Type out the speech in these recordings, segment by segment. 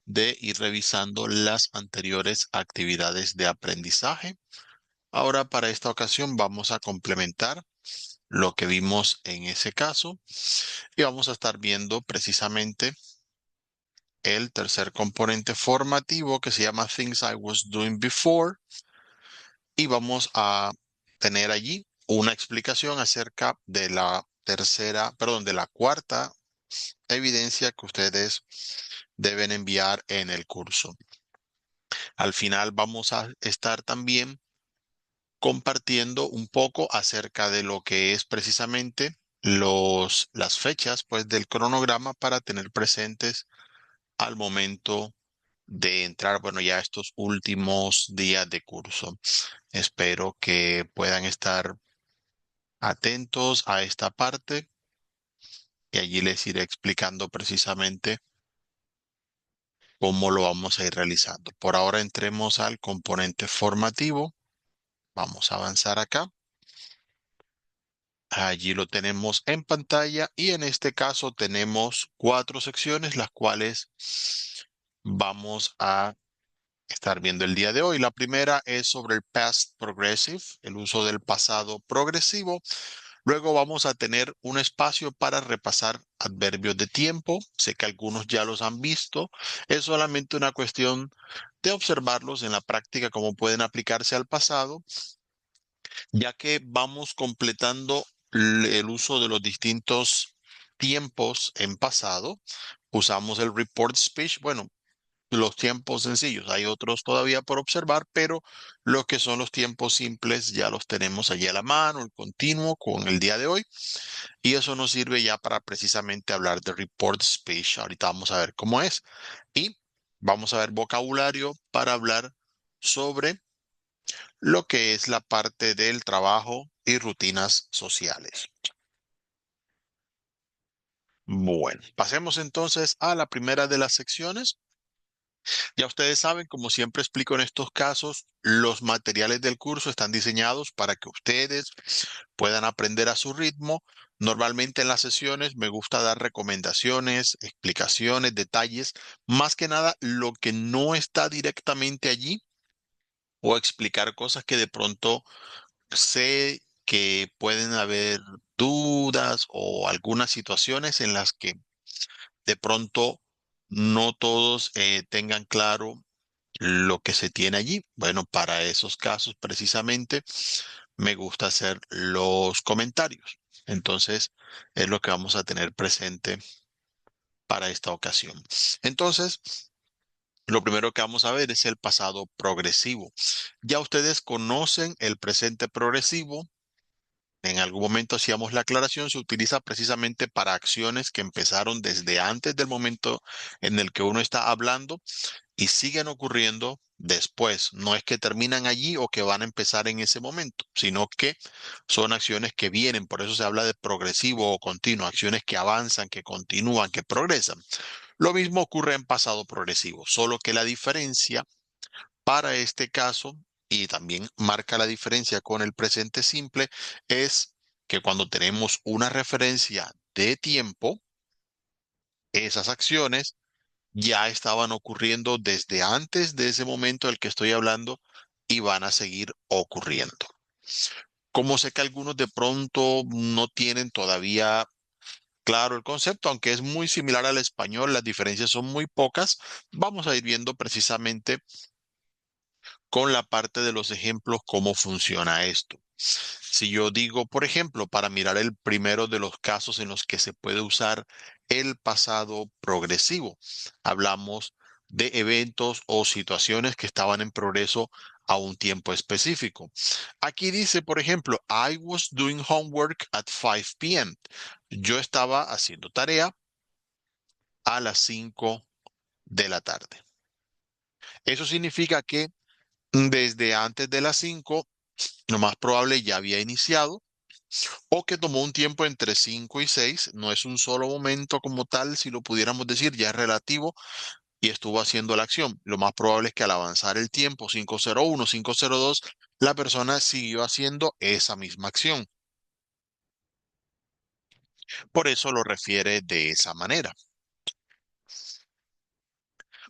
de ir revisando las anteriores actividades de aprendizaje. Ahora, para esta ocasión, vamos a complementar lo que vimos en ese caso y vamos a estar viendo precisamente el tercer componente formativo que se llama Things I Was Doing Before y vamos a tener allí una explicación acerca de la de la cuarta evidencia que ustedes deben enviar en el curso. Al final vamos a estar también compartiendo un poco acerca de lo que es precisamente las fechas pues del cronograma para tener presentes al momento de entrar, bueno, ya estos últimos días de curso. Espero que puedan estar atentos a esta parte y allí les iré explicando precisamente cómo lo vamos a ir realizando. Por ahora entremos al componente formativo. Vamos a avanzar acá. Allí lo tenemos en pantalla y en este caso tenemos 4 secciones, las cuales vamos a estar viendo el día de hoy. La primera es sobre el past progressive, el uso del pasado progresivo. Luego vamos a tener un espacio para repasar adverbios de tiempo. Sé que algunos ya los han visto. Es solamente una cuestión de observarlos en la práctica, cómo pueden aplicarse al pasado, ya que vamos completando el uso de los distintos tiempos en pasado. Usamos el report speech, bueno, los tiempos sencillos. Hay otros todavía por observar, pero lo que son los tiempos simples ya los tenemos allí a la mano, el continuo con el día de hoy. Y eso nos sirve ya para precisamente hablar de report speech. Ahorita vamos a ver cómo es. Y vamos a ver vocabulario para hablar sobre lo que es la parte del trabajo y rutinas sociales. Bueno, pasemos entonces a la primera de las secciones. Ya ustedes saben, como siempre explico en estos casos, los materiales del curso están diseñados para que ustedes puedan aprender a su ritmo. Normalmente en las sesiones me gusta dar recomendaciones, explicaciones, detalles, más que nada lo que no está directamente allí o explicar cosas que de pronto sé que pueden haber dudas o algunas situaciones en las que de pronto no todos tengan claro lo que se tiene allí. Bueno, para esos casos precisamente me gusta hacer los comentarios. Entonces, es lo que vamos a tener presente para esta ocasión. Entonces, lo primero que vamos a ver es el pasado progresivo. Ya ustedes conocen el presente progresivo. En algún momento hacíamos la aclaración, se utiliza precisamente para acciones que empezaron desde antes del momento en el que uno está hablando y siguen ocurriendo después. No es que terminan allí o que van a empezar en ese momento, sino que son acciones que vienen. Por eso se habla de progresivo o continuo, acciones que avanzan, que continúan, que progresan. Lo mismo ocurre en pasado progresivo, solo que la diferencia para este caso, y también marca la diferencia con el presente simple, es que cuando tenemos una referencia de tiempo, esas acciones ya estaban ocurriendo desde antes de ese momento del que estoy hablando y van a seguir ocurriendo. Como sé que algunos de pronto no tienen todavía claro el concepto, aunque es muy similar al español, las diferencias son muy pocas, vamos a ir viendo precisamente con la parte de los ejemplos cómo funciona esto. Si yo digo, por ejemplo, para mirar el primero de los casos en los que se puede usar el pasado progresivo, hablamos de eventos o situaciones que estaban en progreso a un tiempo específico. Aquí dice, por ejemplo, I was doing homework at 5 p.m. Yo estaba haciendo tarea a las 5 de la tarde. Eso significa que desde antes de las 5, lo más probable ya había iniciado o que tomó un tiempo entre 5 y 6. No es un solo momento como tal, si lo pudiéramos decir, ya es relativo y estuvo haciendo la acción. Lo más probable es que al avanzar el tiempo, 5:01, 5:02, la persona siguió haciendo esa misma acción. Por eso lo refiere de esa manera.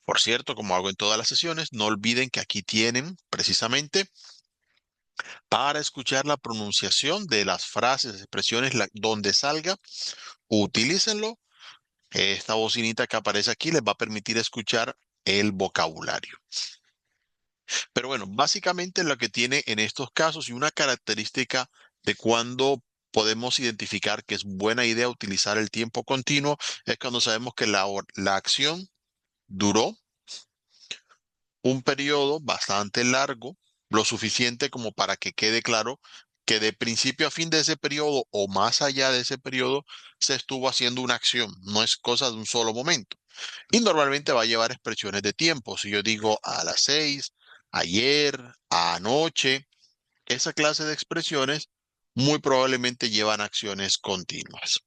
Por cierto, como hago en todas las sesiones, no olviden que aquí tienen precisamente para escuchar la pronunciación de las frases, expresiones, donde salga, utilícenlo. Esta bocinita que aparece aquí les va a permitir escuchar el vocabulario. Pero bueno, básicamente lo que tiene en estos casos y una característica de cuando podemos identificar que es buena idea utilizar el tiempo continuo es cuando sabemos que la acción duró un periodo bastante largo, lo suficiente como para que quede claro que de principio a fin de ese periodo o más allá de ese periodo se estuvo haciendo una acción, no es cosa de un solo momento. Y normalmente va a llevar expresiones de tiempo. Si yo digo a las 6, ayer, anoche, esa clase de expresiones muy probablemente llevan acciones continuas.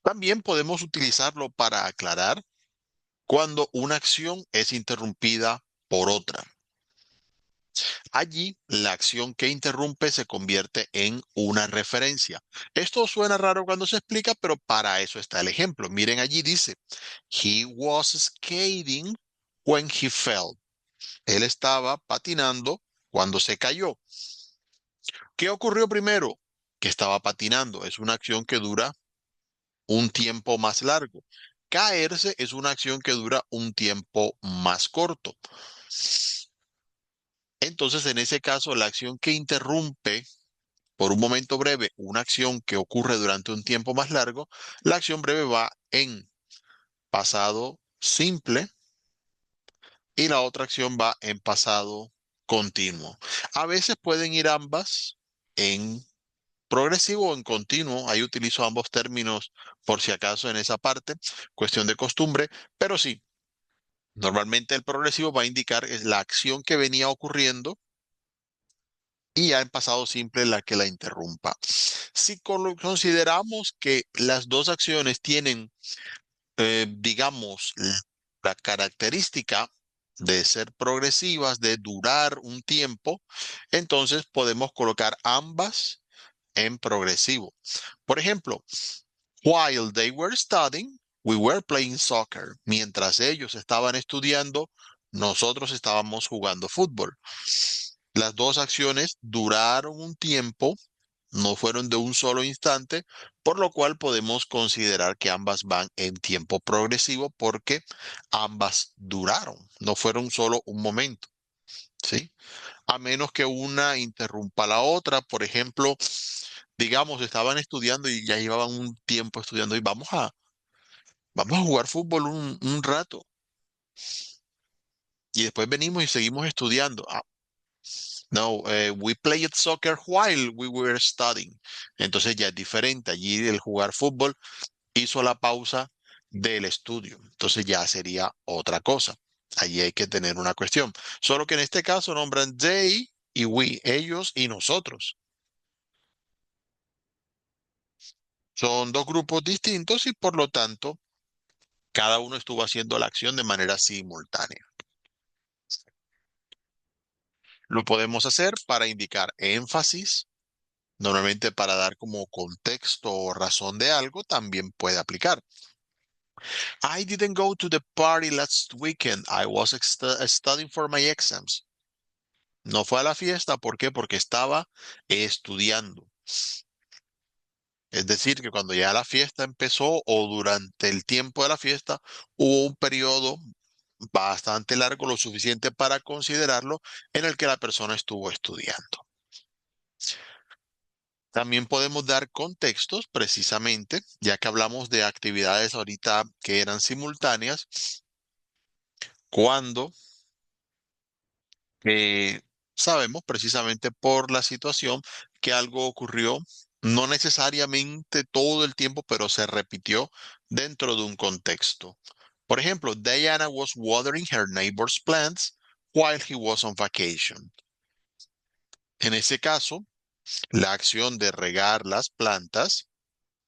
También podemos utilizarlo para aclarar cuando una acción es interrumpida por otra. Allí, la acción que interrumpe se convierte en una referencia. Esto suena raro cuando se explica, pero para eso está el ejemplo. Miren, allí dice, he was skating when he fell. Él estaba patinando cuando se cayó. ¿Qué ocurrió primero? Que estaba patinando. Es una acción que dura un tiempo más largo. Caerse es una acción que dura un tiempo más corto. Entonces, en ese caso, la acción que interrumpe por un momento breve una acción que ocurre durante un tiempo más largo, la acción breve va en pasado simple y la otra acción va en pasado continuo. A veces pueden ir ambas en progresivo o en continuo. Ahí utilizo ambos términos por si acaso en esa parte, cuestión de costumbre, pero sí, normalmente el progresivo va a indicar es la acción que venía ocurriendo y ya en pasado simple la que la interrumpa. Si consideramos que las dos acciones tienen, digamos, la característica de ser progresivas, de durar un tiempo, entonces podemos colocar ambas en progresivo. Por ejemplo, while they were studying, we were playing soccer. Mientras ellos estaban estudiando, nosotros estábamos jugando fútbol. Las dos acciones duraron un tiempo, no fueron de un solo instante, por lo cual podemos considerar que ambas van en tiempo progresivo porque ambas duraron, no fueron solo un momento, ¿sí? A menos que una interrumpa la otra, por ejemplo, digamos, estaban estudiando y ya llevaban un tiempo estudiando y vamos a jugar fútbol un rato y después venimos y seguimos estudiando. No, we played soccer while we were studying. Entonces ya es diferente. Allí el jugar fútbol hizo la pausa del estudio. Entonces ya sería otra cosa. Allí hay que tener una cuestión. Solo que en este caso nombran they y we, ellos y nosotros. Son dos grupos distintos y por lo tanto cada uno estuvo haciendo la acción de manera simultánea. Lo podemos hacer para indicar énfasis. Normalmente para dar como contexto o razón de algo también puede aplicar. I didn't go to the party last weekend. I was studying for my exams. No fue a la fiesta, ¿por qué? Porque estaba estudiando. Es decir, que cuando ya la fiesta empezó o durante el tiempo de la fiesta hubo un periodo bastante largo, lo suficiente para considerarlo, en el que la persona estuvo estudiando. También podemos dar contextos precisamente, ya que hablamos de actividades ahorita que eran simultáneas, cuando sabemos precisamente por la situación que algo ocurrió, no necesariamente todo el tiempo, pero se repitió dentro de un contexto. Por ejemplo, Diana was watering her neighbor's plants while he was on vacation. En ese caso, la acción de regar las plantas,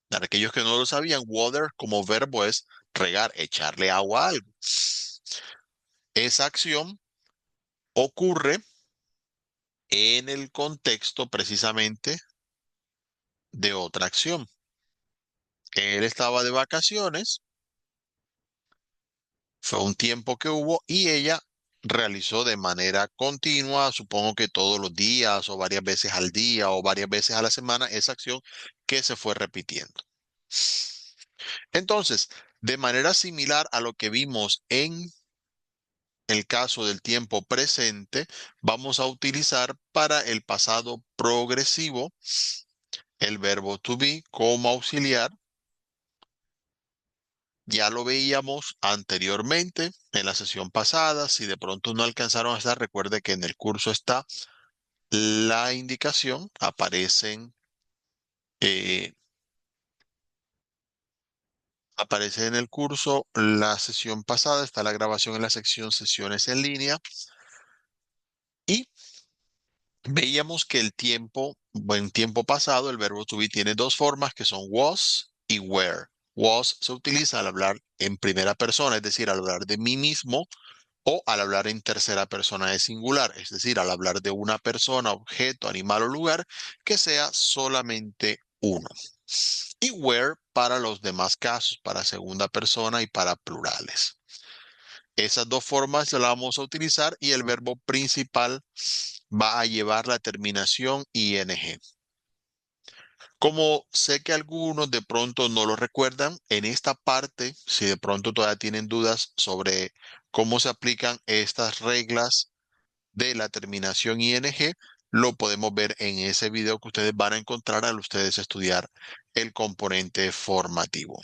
para aquellos que no lo sabían, water como verbo es regar, echarle agua a algo. Esa acción ocurre en el contexto precisamente de otra acción. Él estaba de vacaciones, fue un tiempo que hubo y ella realizó de manera continua, supongo que todos los días o varias veces al día o varias veces a la semana, esa acción que se fue repitiendo. Entonces, de manera similar a lo que vimos en el caso del tiempo presente, vamos a utilizar para el pasado progresivo el verbo to be como auxiliar. Ya lo veíamos anteriormente en la sesión pasada. Si de pronto no alcanzaron a estar, recuerde que en el curso está la indicación. Eh, aparece en el curso la sesión pasada. Está la grabación en la sección sesiones en línea. Y veíamos que el tiempo, en tiempo pasado, el verbo to be tiene dos formas que son was y were. Was se utiliza al hablar en primera persona, es decir, al hablar de mí mismo o al hablar en tercera persona de singular, es decir, al hablar de una persona, objeto, animal o lugar que sea solamente uno. Y were para los demás casos, para segunda persona y para plurales. Esas dos formas las vamos a utilizar y el verbo principal va a llevar la terminación ing. Como sé que algunos de pronto no lo recuerdan, en esta parte, si de pronto todavía tienen dudas sobre cómo se aplican estas reglas de la terminación ing, lo podemos ver en ese video que ustedes van a encontrar al ustedes estudiar el componente formativo.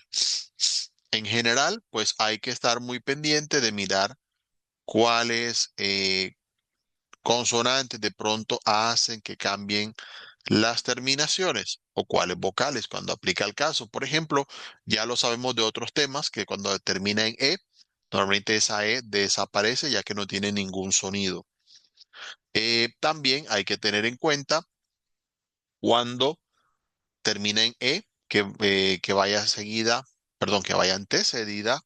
En general, pues hay que estar muy pendiente de mirar cuáles consonantes de pronto hacen que cambien las terminaciones o cuáles vocales cuando aplica el caso. Por ejemplo, ya lo sabemos de otros temas que cuando termina en E, normalmente esa E desaparece ya que no tiene ningún sonido. También hay que tener en cuenta cuando termina en E, que vaya seguida, perdón, que vaya antecedida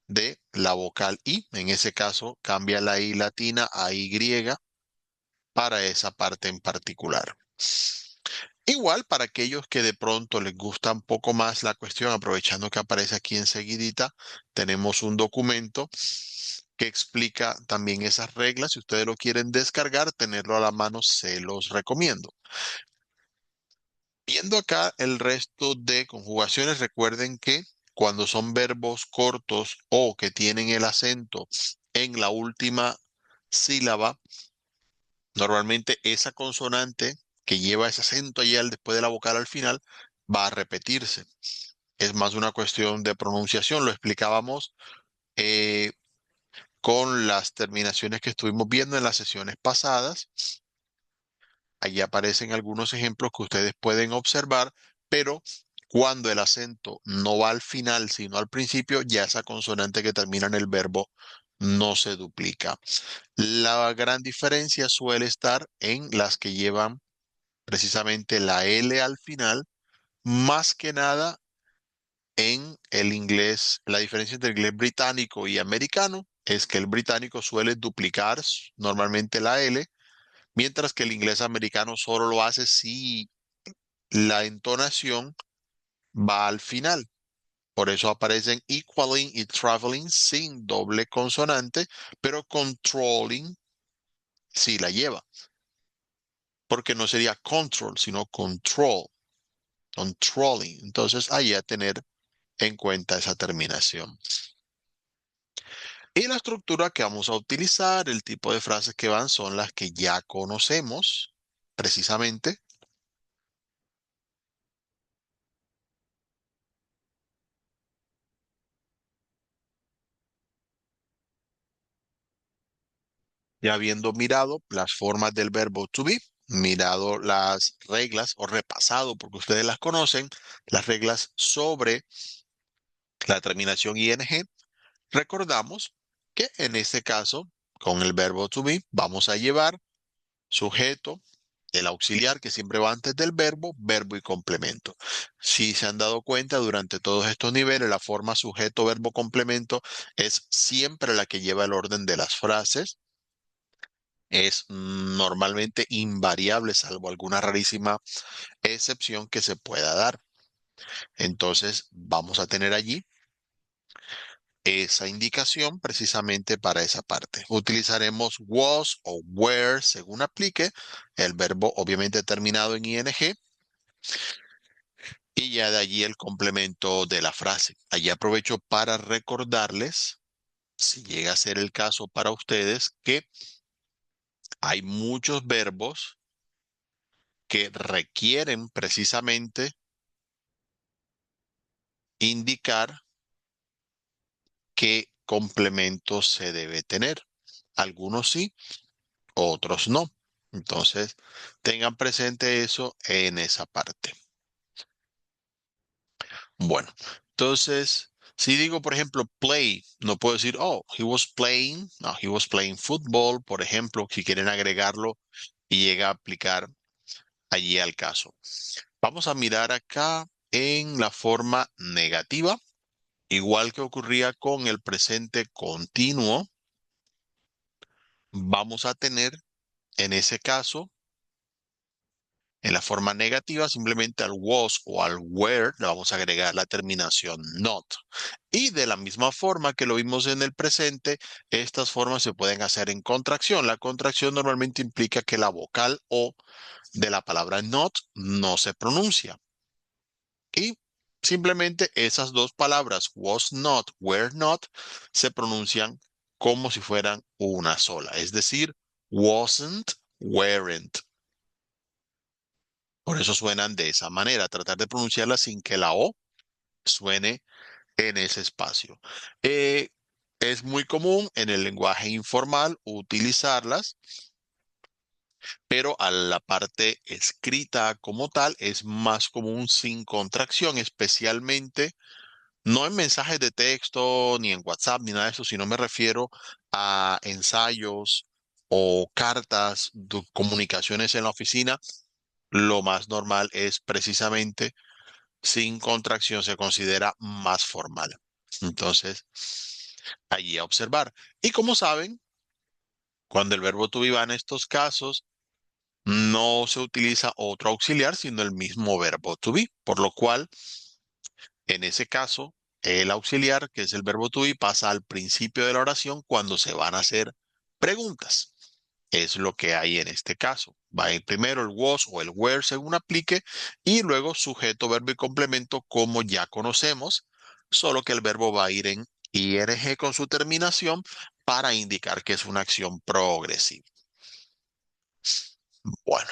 de la vocal I. En ese caso, cambia la I latina a Y para esa parte en particular. Igual para aquellos que de pronto les gusta un poco más la cuestión, aprovechando que aparece aquí enseguidita, tenemos un documento que explica también esas reglas. Si ustedes lo quieren descargar, tenerlo a la mano, se los recomiendo. Viendo acá el resto de conjugaciones, recuerden que cuando son verbos cortos o que tienen el acento en la última sílaba, normalmente esa consonante que lleva ese acento allá después de la vocal al final va a repetirse. Es más una cuestión de pronunciación. Lo explicábamos eh, con las terminaciones que estuvimos viendo en las sesiones pasadas. Allí aparecen algunos ejemplos que ustedes pueden observar, pero cuando el acento no va al final, sino al principio, ya esa consonante que termina en el verbo no se duplica. La gran diferencia suele estar en las que llevan precisamente la L al final, más que nada en el inglés. La diferencia entre el inglés británico y americano es que el británico suele duplicar normalmente la L, mientras que el inglés americano solo lo hace si la entonación va al final. Por eso aparecen equaling y traveling sin doble consonante, pero controlling sí la lleva, porque no sería control, sino control, controlling. Entonces, ahí a tener en cuenta esa terminación. Y la estructura que vamos a utilizar, el tipo de frases que van son las que ya conocemos precisamente. Ya habiendo mirado las formas del verbo to be, mirado las reglas o repasado, porque ustedes las conocen, las reglas sobre la terminación ing, recordamos que en este caso, con el verbo to be, vamos a llevar sujeto, el auxiliar que siempre va antes del verbo, verbo y complemento. Si se han dado cuenta durante todos estos niveles, la forma sujeto, verbo, complemento es siempre la que lleva el orden de las frases. Es normalmente invariable, salvo alguna rarísima excepción que se pueda dar. Entonces, vamos a tener allí esa indicación precisamente para esa parte. Utilizaremos was o were según aplique, el verbo obviamente terminado en ing y ya de allí el complemento de la frase. Allí aprovecho para recordarles, si llega a ser el caso para ustedes, que hay muchos verbos que requieren precisamente indicar qué complemento se debe tener. Algunos sí, otros no. Entonces, tengan presente eso en esa parte. Bueno, entonces, si digo, por ejemplo, play, no puedo decir, oh, he was playing, no, he was playing football, por ejemplo, si quieren agregarlo y llega a aplicar allí al caso. Vamos a mirar acá en la forma negativa, igual que ocurría con el presente continuo, vamos a tener en ese caso, en la forma negativa, simplemente al was o al were le vamos a agregar la terminación not. Y de la misma forma que lo vimos en el presente, estas formas se pueden hacer en contracción. La contracción normalmente implica que la vocal o de la palabra not no se pronuncia. Y simplemente esas dos palabras, was not, were not, se pronuncian como si fueran una sola. Es decir, wasn't, weren't. Por eso suenan de esa manera, tratar de pronunciarla sin que la O suene en ese espacio. Eh, es muy común en el lenguaje informal utilizarlas, pero a la parte escrita como tal es más común sin contracción, especialmente no en mensajes de texto, ni en WhatsApp, ni nada de eso, sino me refiero a ensayos o cartas, comunicaciones en la oficina. Lo más normal es precisamente sin contracción, se considera más formal. Entonces, allí a observar. Y como saben, cuando el verbo to be va en estos casos, no se utiliza otro auxiliar, sino el mismo verbo to be, por lo cual, en ese caso, el auxiliar, que es el verbo to be, pasa al principio de la oración cuando se van a hacer preguntas. Es lo que hay en este caso. Va a ir primero el was o el were según aplique y luego sujeto, verbo y complemento como ya conocemos, solo que el verbo va a ir en ing con su terminación para indicar que es una acción progresiva. Bueno,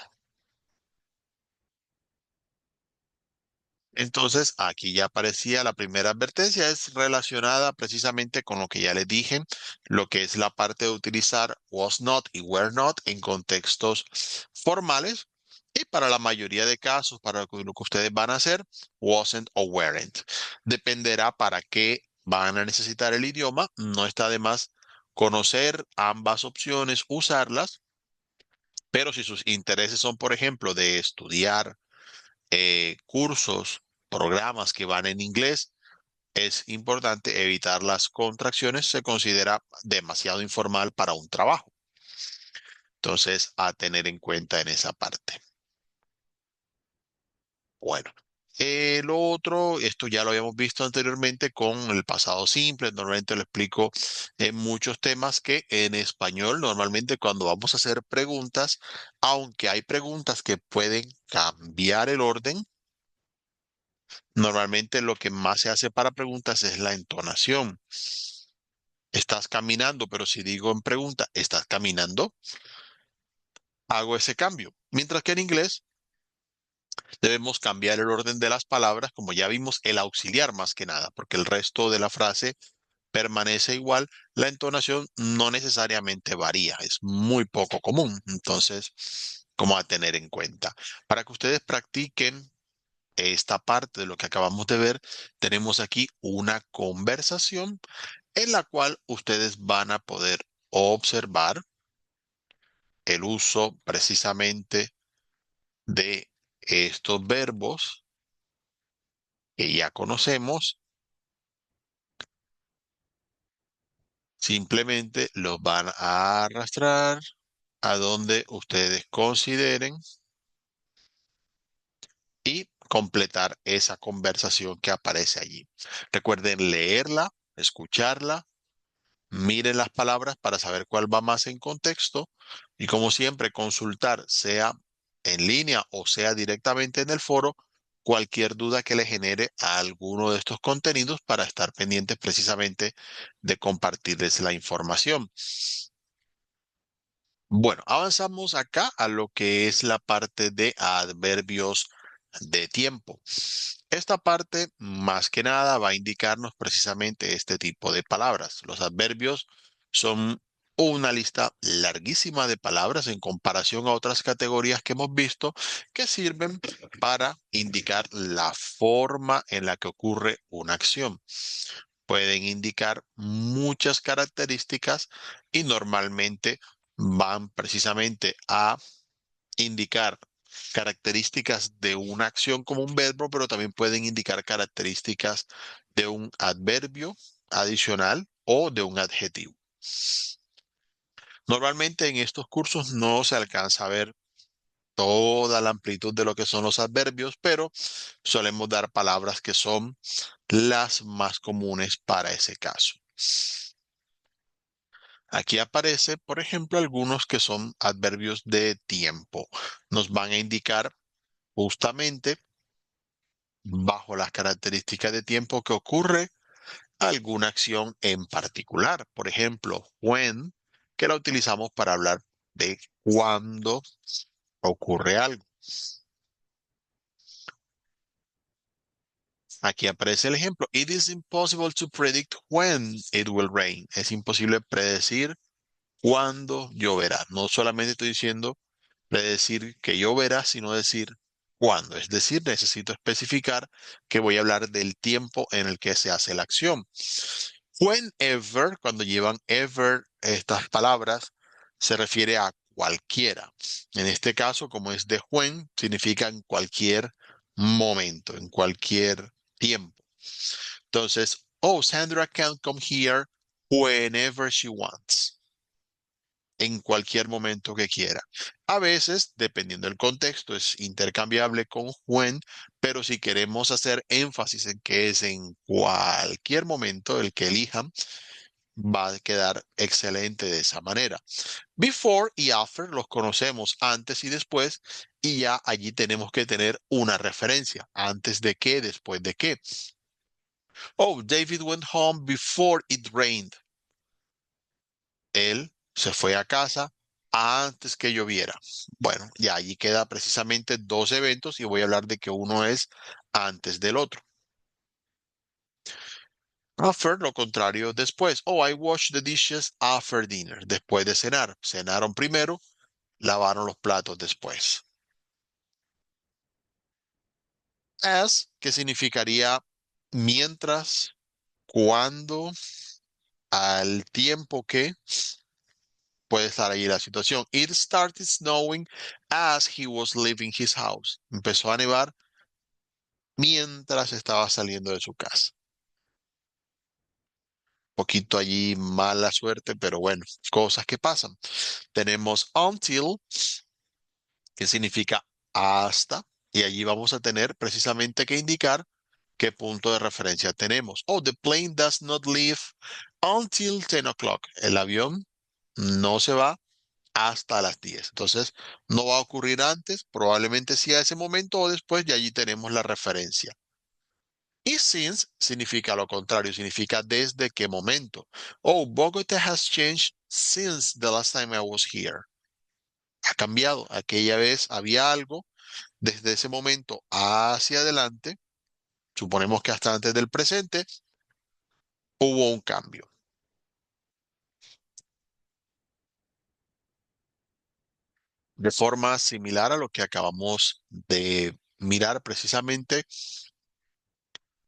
entonces aquí ya aparecía la primera advertencia, es relacionada precisamente con lo que ya les dije, lo que es la parte de utilizar was not y were not en contextos formales. Y para la mayoría de casos, para lo que ustedes van a hacer, wasn't o weren't. Dependerá para qué van a necesitar el idioma. No está de más conocer ambas opciones, usarlas, pero si sus intereses son, por ejemplo, de estudiar cursos, programas que van en inglés, es importante evitar las contracciones. Se considera demasiado informal para un trabajo. Entonces, a tener en cuenta en esa parte. Bueno, lo otro, esto ya lo habíamos visto anteriormente con el pasado simple. Normalmente lo explico en muchos temas que en español, normalmente cuando vamos a hacer preguntas, aunque hay preguntas que pueden cambiar el orden, normalmente lo que más se hace para preguntas es la entonación. Estás caminando, pero si digo en pregunta, ¿estás caminando? Hago ese cambio. Mientras que en inglés debemos cambiar el orden de las palabras, como ya vimos, el auxiliar más que nada, porque el resto de la frase permanece igual. La entonación no necesariamente varía, es muy poco común. Entonces, como a tener en cuenta. Para que ustedes practiquen esta parte de lo que acabamos de ver, tenemos aquí una conversación en la cual ustedes van a poder observar el uso precisamente de estos verbos que ya conocemos. Simplemente los van a arrastrar a donde ustedes consideren y completar esa conversación que aparece allí. Recuerden leerla escucharla, miren las palabras para saber cuál va más en contexto y como siempre consultar, sea en línea o sea directamente en el foro, cualquier duda que le genere a alguno de estos contenidos para estar pendientes precisamente de compartirles la información. Bueno, avanzamos acá a lo que es la parte de adverbios de tiempo. Esta parte, más que nada, va a indicarnos precisamente este tipo de palabras. Los adverbios son una lista larguísima de palabras en comparación a otras categorías que hemos visto que sirven para indicar la forma en la que ocurre una acción. Pueden indicar muchas características y normalmente van precisamente a indicar características de una acción como un verbo, pero también pueden indicar características de un adverbio adicional o de un adjetivo. Normalmente en estos cursos no se alcanza a ver toda la amplitud de lo que son los adverbios, pero solemos dar palabras que son las más comunes para ese caso. Aquí aparece, por ejemplo, algunos que son adverbios de tiempo. Nos van a indicar justamente bajo las características de tiempo que ocurre alguna acción en particular. Por ejemplo, when, que la utilizamos para hablar de cuándo ocurre algo. Aquí aparece el ejemplo. It is impossible to predict when it will rain. Es imposible predecir cuándo lloverá. No solamente estoy diciendo predecir que lloverá, sino decir cuándo. Es decir, necesito especificar que voy a hablar del tiempo en el que se hace la acción. Whenever, cuando llevan ever estas palabras, se refiere a cualquiera. En este caso, como es de when, significa en cualquier momento, en cualquier tiempo. Entonces, oh, Sandra can come here whenever she wants, en cualquier momento que quiera. A veces, dependiendo del contexto, es intercambiable con when, pero si queremos hacer énfasis en que es en cualquier momento el que elijan, va a quedar excelente de esa manera. Before y after los conocemos antes y después, y ya allí tenemos que tener una referencia. Antes de qué, después de qué. Oh, David went home before it rained. Él se fue a casa antes que lloviera. Bueno, ya allí queda precisamente dos eventos y voy a hablar de que uno es antes del otro. After, lo contrario, después. Oh, I washed the dishes after dinner. Después de cenar. Cenaron primero, lavaron los platos después. As, que significaría mientras, cuando, al tiempo que puede estar ahí la situación. It started snowing as he was leaving his house. Empezó a nevar mientras estaba saliendo de su casa. Poquito allí mala suerte, pero bueno, cosas que pasan. Tenemos until, que significa hasta, y allí vamos a tener precisamente que indicar qué punto de referencia tenemos. Oh, the plane does not leave until 10 o'clock. El avión no se va hasta las 10. Entonces, no va a ocurrir antes, probablemente sí a ese momento o después, y allí tenemos la referencia. Y since significa lo contrario, significa desde qué momento. Oh, Bogota has changed since the last time I was here. Ha cambiado. Aquella vez había algo. Desde ese momento hacia adelante, suponemos que hasta antes del presente, hubo un cambio. De forma similar a lo que acabamos de mirar precisamente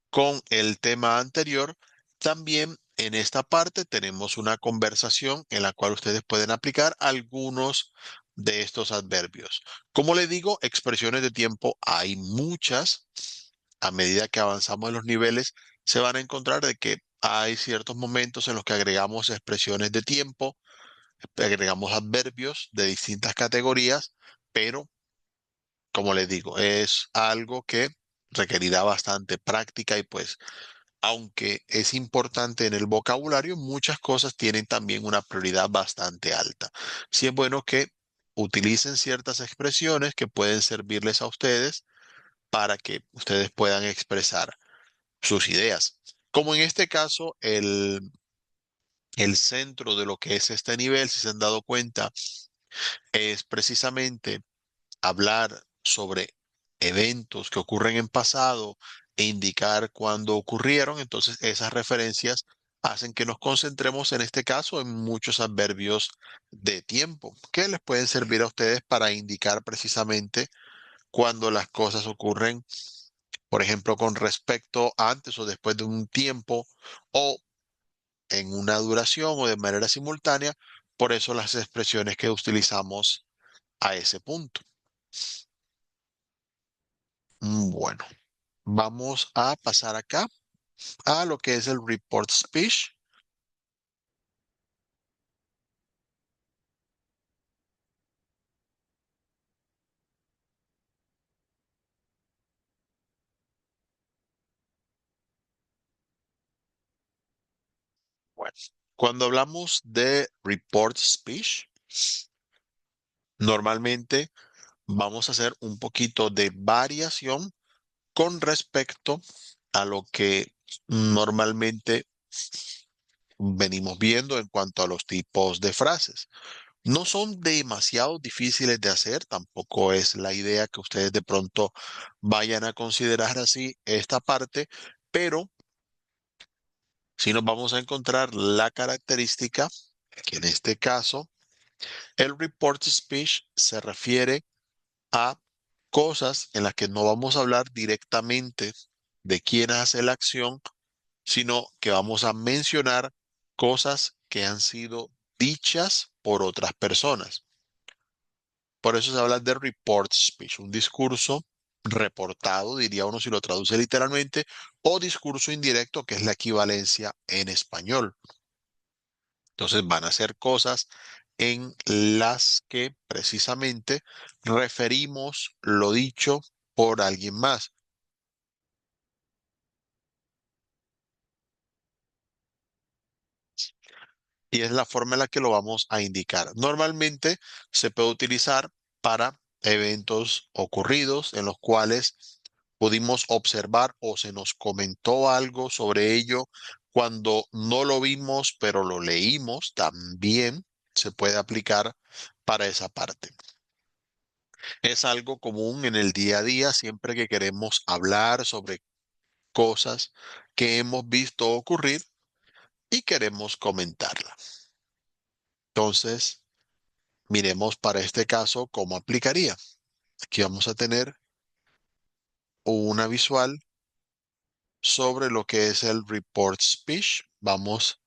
con el tema anterior, también en esta parte tenemos una conversación en la cual ustedes pueden aplicar algunos de estos adverbios. Como le digo, expresiones de tiempo hay muchas. A medida que avanzamos en los niveles, se van a encontrar de que hay ciertos momentos en los que agregamos expresiones de tiempo, agregamos adverbios de distintas categorías, pero como les digo, es algo que requerirá bastante práctica y pues aunque es importante en el vocabulario, muchas cosas tienen también una prioridad bastante alta. Sí es bueno que utilicen ciertas expresiones que pueden servirles a ustedes para que ustedes puedan expresar sus ideas. Como en este caso, el centro de lo que es este nivel, si se han dado cuenta, es precisamente hablar sobre eventos que ocurren en pasado e indicar cuándo ocurrieron. Entonces, esas referencias hacen que nos concentremos en este caso en muchos adverbios de tiempo que les pueden servir a ustedes para indicar precisamente cuando las cosas ocurren, por ejemplo, con respecto a antes o después de un tiempo o en una duración o de manera simultánea. Por eso las expresiones que utilizamos a ese punto. Bueno, vamos a pasar acá a lo que es el report speech. Bueno, cuando hablamos de report speech, normalmente vamos a hacer un poquito de variación con respecto a lo que normalmente venimos viendo en cuanto a los tipos de frases. No son demasiado difíciles de hacer, tampoco es la idea que ustedes de pronto vayan a considerar así esta parte, pero si nos vamos a encontrar la característica que en este caso el report speech se refiere a cosas en las que no vamos a hablar directamente de quién hace la acción, sino que vamos a mencionar cosas que han sido dichas por otras personas. Por eso se habla de report speech, un discurso reportado, diría uno si lo traduce literalmente, o discurso indirecto, que es la equivalencia en español. Entonces van a ser cosas en las que precisamente referimos lo dicho por alguien más. Y es la forma en la que lo vamos a indicar. Normalmente se puede utilizar para eventos ocurridos en los cuales pudimos observar o se nos comentó algo sobre ello cuando no lo vimos, pero lo leímos, también se puede aplicar para esa parte. Es algo común en el día a día siempre que queremos hablar sobre cosas que hemos visto ocurrir y queremos comentarla. Entonces, miremos para este caso cómo aplicaría. Aquí vamos a tener una visual sobre lo que es el report speech. Vamos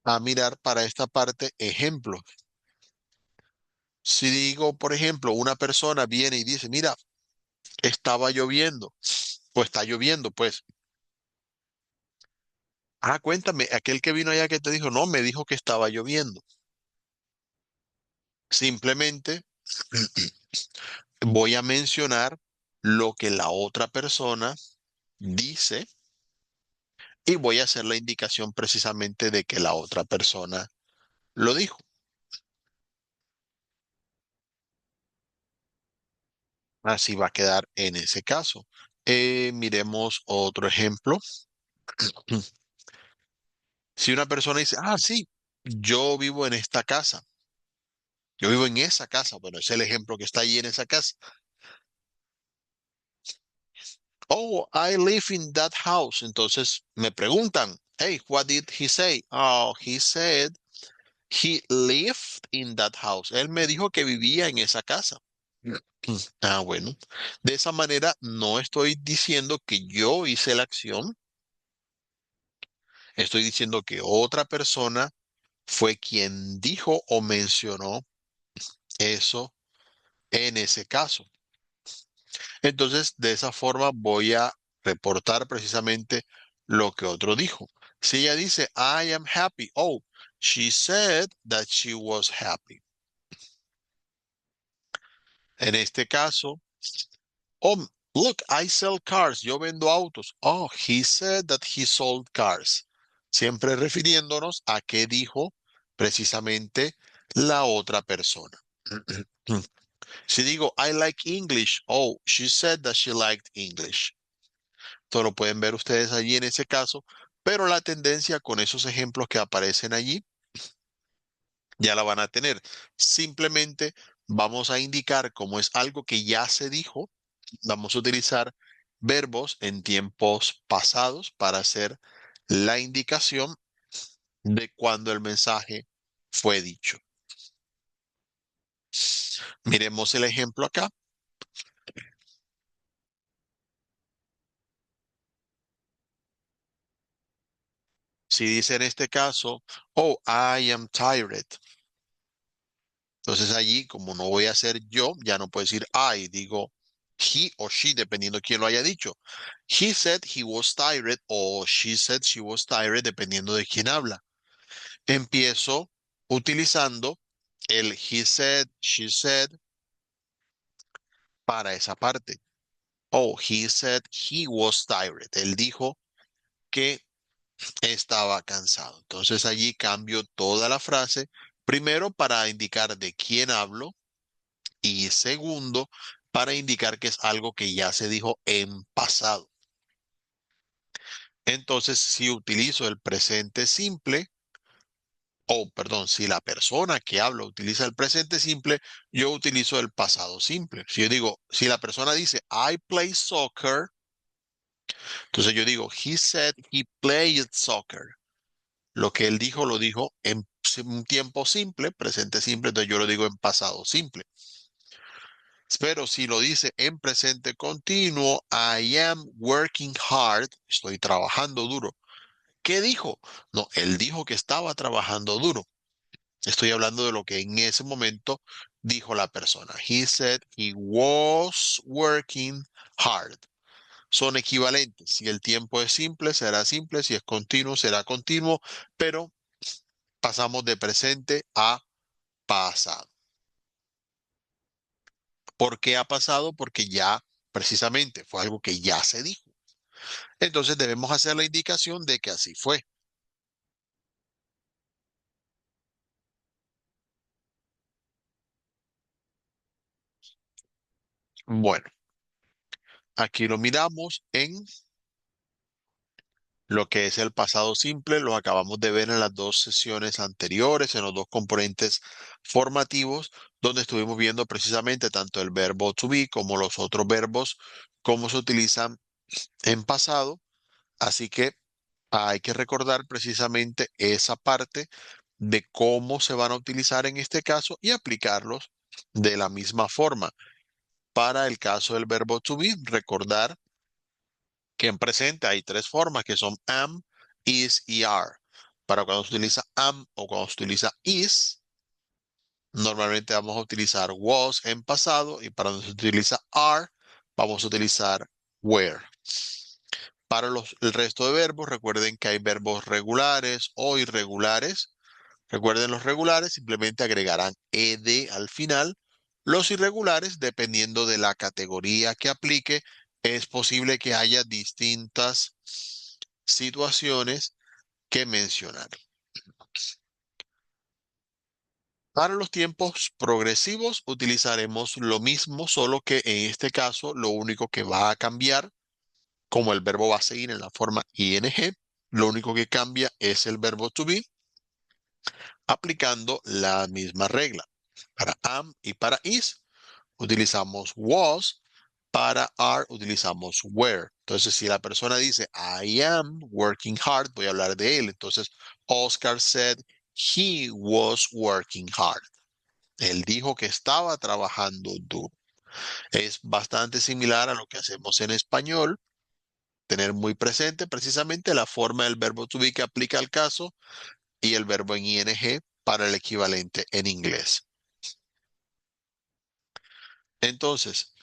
a mirar para esta parte ejemplos. Si digo, por ejemplo, una persona viene y dice, mira, estaba lloviendo, pues está lloviendo, pues. Ah, cuéntame, aquel que vino allá que te dijo, no, me dijo que estaba lloviendo. Simplemente voy a mencionar lo que la otra persona dice y voy a hacer la indicación precisamente de que la otra persona lo dijo. Así va a quedar en ese caso. Miremos otro ejemplo. Si una persona dice, ah, sí, yo vivo en esta casa, yo vivo en esa casa, bueno, es el ejemplo que está ahí en esa casa. Oh, I live in that house. Entonces me preguntan, hey, what did he say? Oh, he said he lived in that house. Él me dijo que vivía en esa casa. Ah, bueno. De esa manera no estoy diciendo que yo hice la acción, estoy diciendo que otra persona fue quien dijo o mencionó eso en ese caso. Entonces, de esa forma voy a reportar precisamente lo que otro dijo. Si ella dice, I am happy. Oh, she said that she was happy. En este caso, o Look, I sell cars. Yo vendo autos. Oh, he said that he sold cars. Siempre refiriéndonos a qué dijo precisamente la otra persona. Si digo, I like English. Oh, she said that she liked English. Esto lo pueden ver ustedes allí en ese caso, pero la tendencia con esos ejemplos que aparecen allí ya la van a tener. Simplemente vamos a indicar como es algo que ya se dijo, vamos a utilizar verbos en tiempos pasados para hacer la indicación de cuando el mensaje fue dicho. Miremos el ejemplo acá. Si dice en este caso, oh, I am tired. Entonces allí, como no voy a ser yo, ya no puedo decir I, digo he o she, dependiendo quién lo haya dicho. He said he was tired o she said she was tired, dependiendo de quién habla. Empiezo utilizando el he said, she said para esa parte. Oh, he said he was tired. Él dijo que estaba cansado. Entonces allí cambio toda la frase, primero para indicar de quién hablo y segundo para indicar que es algo que ya se dijo en pasado. Entonces, si utilizo el presente simple, o perdón, si la persona que habla utiliza el presente simple, yo utilizo el pasado simple. Si yo digo, si la persona dice, I play soccer, entonces yo digo, he said he played soccer. Lo que él dijo, lo dijo en un tiempo simple, presente simple, entonces yo lo digo en pasado simple. Pero si lo dice en presente continuo, I am working hard, estoy trabajando duro. ¿Qué dijo? No, él dijo que estaba trabajando duro. Estoy hablando de lo que en ese momento dijo la persona. He said he was working hard. Son equivalentes. Si el tiempo es simple, será simple. Si es continuo, será continuo. Pero pasamos de presente a pasado. ¿Por qué ha pasado? Porque ya precisamente fue algo que ya se dijo. Entonces debemos hacer la indicación de que así fue. Bueno, aquí lo miramos en lo que es el pasado simple. Lo acabamos de ver en las dos sesiones anteriores, en los dos componentes formativos, donde estuvimos viendo precisamente tanto el verbo to be como los otros verbos, cómo se utilizan en pasado. Así que hay que recordar precisamente esa parte de cómo se van a utilizar en este caso y aplicarlos de la misma forma. Para el caso del verbo to be, recordar que en presente hay tres formas que son am, is y are. Para cuando se utiliza am o cuando se utiliza is, normalmente vamos a utilizar was en pasado y para cuando se utiliza are, vamos a utilizar were. Para el resto de verbos, recuerden que hay verbos regulares o irregulares. Recuerden los regulares, simplemente agregarán ed al final. Los irregulares, dependiendo de la categoría que aplique, es posible que haya distintas situaciones que mencionar. Para los tiempos progresivos utilizaremos lo mismo, solo que en este caso lo único que va a cambiar, como el verbo va a seguir en la forma ing, lo único que cambia es el verbo to be, aplicando la misma regla. Para am y para is utilizamos was, para are utilizamos were. Entonces, si la persona dice I am working hard, voy a hablar de él. Entonces, Oscar said he was working hard. Él dijo que estaba trabajando duro. Es bastante similar a lo que hacemos en español, tener muy presente precisamente la forma del verbo to be que aplica al caso y el verbo en ing para el equivalente en inglés. Entonces,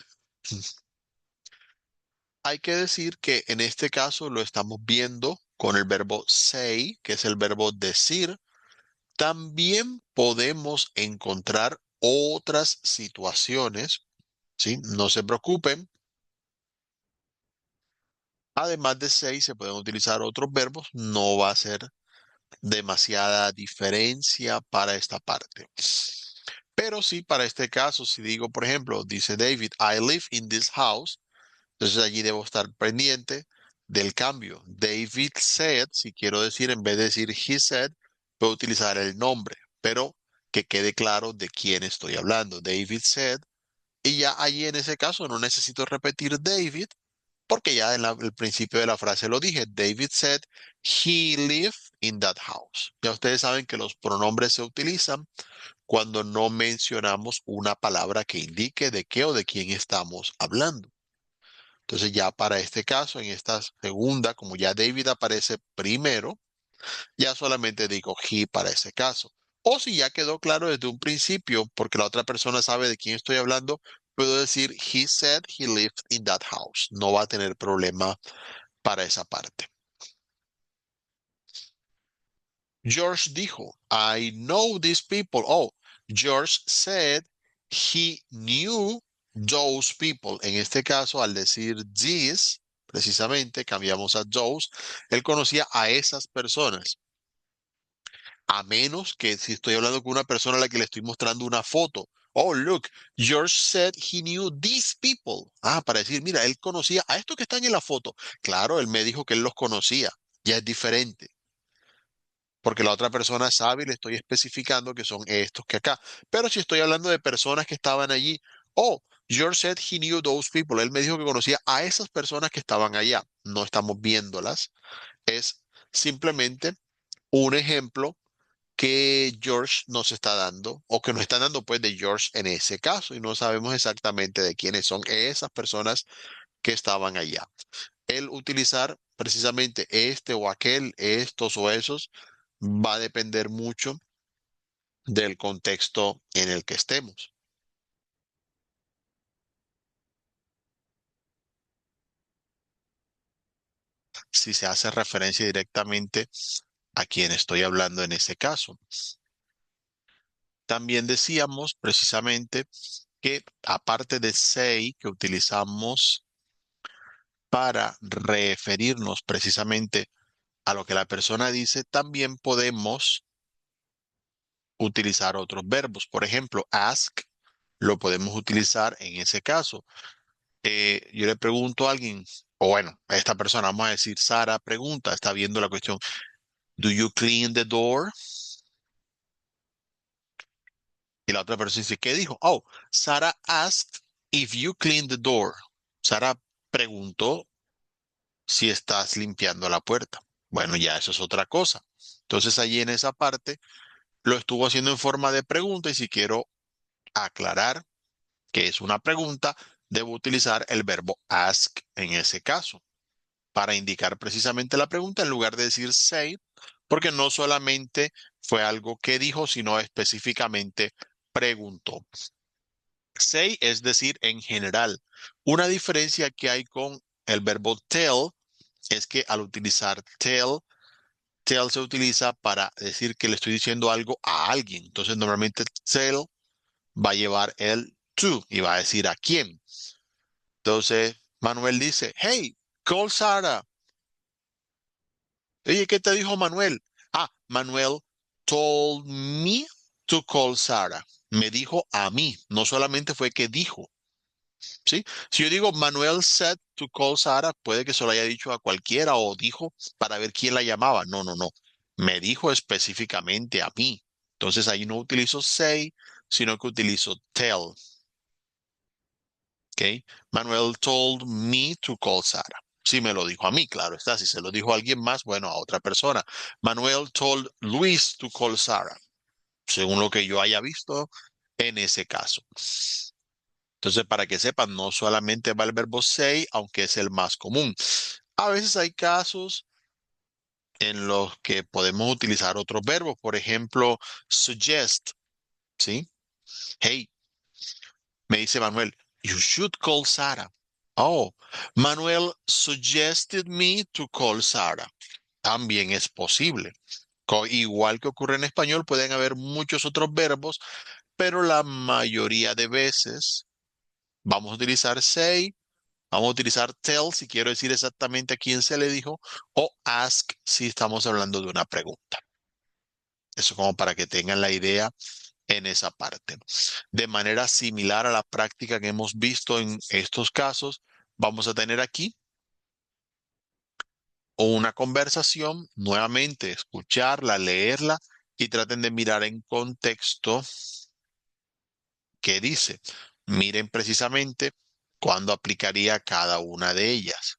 hay que decir que en este caso lo estamos viendo con el verbo say, que es el verbo decir. También podemos encontrar otras situaciones, ¿sí? No se preocupen, Además de say, se pueden utilizar otros verbos. No va a ser demasiada diferencia para esta parte. Pero sí, para este caso, si digo, por ejemplo, dice David, I live in this house, entonces allí debo estar pendiente del cambio. David said, si quiero decir, en vez de decir he said, puedo utilizar el nombre, pero que quede claro de quién estoy hablando. David said, y ya allí en ese caso no necesito repetir David, porque ya en el principio de la frase lo dije. David said he lived in that house. Ya ustedes saben que los pronombres se utilizan cuando no mencionamos una palabra que indique de qué o de quién estamos hablando. Entonces ya para este caso, en esta segunda, como ya David aparece primero, ya solamente digo he para ese caso. O si ya quedó claro desde un principio, porque la otra persona sabe de quién estoy hablando, puedo decir he said he lived in that house. No va a tener problema para esa parte. George dijo, I know these people. Oh, George said he knew those people. En este caso, al decir these, precisamente cambiamos a those, él conocía a esas personas. A menos que si estoy hablando con una persona a la que le estoy mostrando una foto. Oh, look, George said he knew these people. Ah, para decir, mira, él conocía a estos que están en la foto. Claro, él me dijo que él los conocía. Ya es diferente porque la otra persona sabe y le estoy especificando que son estos que acá. Pero si estoy hablando de personas que estaban allí, oh, George said he knew those people. Él me dijo que conocía a esas personas que estaban allá. No estamos viéndolas. Es simplemente un ejemplo que George nos está dando o que nos están dando pues de George en ese caso y no sabemos exactamente de quiénes son esas personas que estaban allá. El utilizar precisamente este o aquel, estos o esos, va a depender mucho del contexto en el que estemos. Si se hace referencia directamente a quien estoy hablando en ese caso. También decíamos precisamente que aparte de say que utilizamos para referirnos precisamente a lo que la persona dice, también podemos utilizar otros verbos. Por ejemplo, ask lo podemos utilizar en ese caso. Yo le pregunto a alguien, o bueno, a esta persona, vamos a decir, Sara pregunta, está viendo la cuestión, ¿Do you clean the door? Y la otra persona dice, ¿qué dijo? Oh, Sara asked if you clean the door. Sara preguntó si estás limpiando la puerta. Bueno, ya eso es otra cosa. Entonces allí en esa parte lo estuvo haciendo en forma de pregunta y si quiero aclarar que es una pregunta, debo utilizar el verbo ask en ese caso para indicar precisamente la pregunta en lugar de decir say, porque no solamente fue algo que dijo, sino específicamente preguntó. Say es decir en general. Una diferencia que hay con el verbo tell es que al utilizar tell se utiliza para decir que le estoy diciendo algo a alguien. Entonces normalmente tell va a llevar el to y va a decir a quién. Entonces Manuel dice, hey, call Sarah. Oye, ¿qué te dijo Manuel? Ah, Manuel told me to call Sarah. Me dijo a mí, no solamente fue que dijo, ¿sí? Si yo digo Manuel said to call Sarah, puede que se lo haya dicho a cualquiera o dijo para ver quién la llamaba. No, no, no. Me dijo específicamente a mí. Entonces ahí no utilizo say, sino que utilizo tell. ¿Ok? Manuel told me to call Sarah. Si me lo dijo a mí, claro está. Si se lo dijo a alguien más, bueno, a otra persona. Manuel told Luis to call Sarah, según lo que yo haya visto en ese caso. Entonces, para que sepan, no solamente va el verbo say, aunque es el más común. A veces hay casos en los que podemos utilizar otros verbos, por ejemplo, suggest, ¿sí? Hey, me dice Manuel, you should call Sarah. Oh, Manuel suggested me to call Sarah. También es posible. Igual que ocurre en español, pueden haber muchos otros verbos, pero la mayoría de veces vamos a utilizar say, Vamos a utilizar tell si quiero decir exactamente a quién se le dijo o ask si estamos hablando de una pregunta. Eso como para que tengan la idea en esa parte. De manera similar a la práctica que hemos visto en estos casos, vamos a tener aquí una conversación, nuevamente escucharla, leerla y traten de mirar en contexto qué dice. Miren precisamente cuándo aplicaría cada una de ellas.